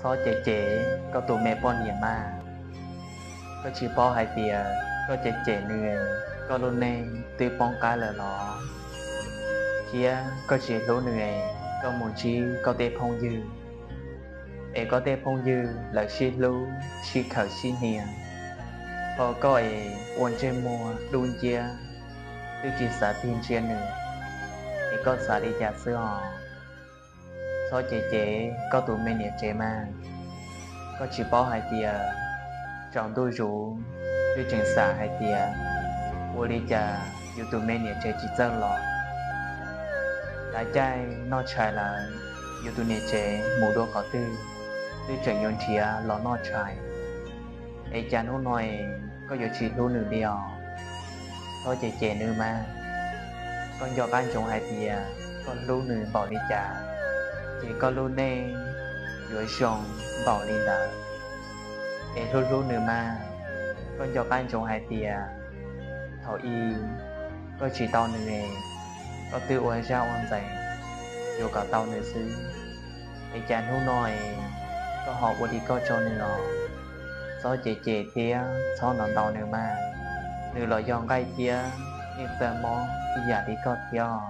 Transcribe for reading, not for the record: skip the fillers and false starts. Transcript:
Xó trẻ trẻ có tụi mẹ bọn hiền mà có chỉ bỏ hai tìa có trẻ trẻ nười có luôn nè tư bóng cái là nó chia có chỉ lũ nười có một chi có tê phong dư có tê phong dư là chi lũ chi khởi chi hiền họ có uốn trên mùa đun chia tư chỉ xả tin chia nửa có xả đi chả xưa họ Xó trẻ trẻ có tụi mẹ nhiệt trẻ mà có chỉ bỏ hai tìa chọn đôi rủ đưa trình xả hai tìa vô lý chả dù tụi mẹ nhiệt trẻ chỉ dân lọ đại trai nó trái là dù tụi nhiệt trẻ mù đô khó tư chẳng nhôn chìa lọ nó trái chả nó nói có dù chỉ lưu nửa điều Xó trẻ trẻ nữa mà con dọc anh trong hai tìa con lưu nửa bỏ đi chả chỉ có lưu nê dưới xong bỏ đi là lưu nửa mà con dọc anh trong hai tìa thảo y có chỉ tao nửa có tư ôi ra oan dạy dù cả tao nửa xứ chán hú nói có họ vô đi có cho nửa Xó trẻ trẻ tía xó nón tao nửa mà nửa lọ dòng gai tía nhưng giờ mong thì giả đi có theo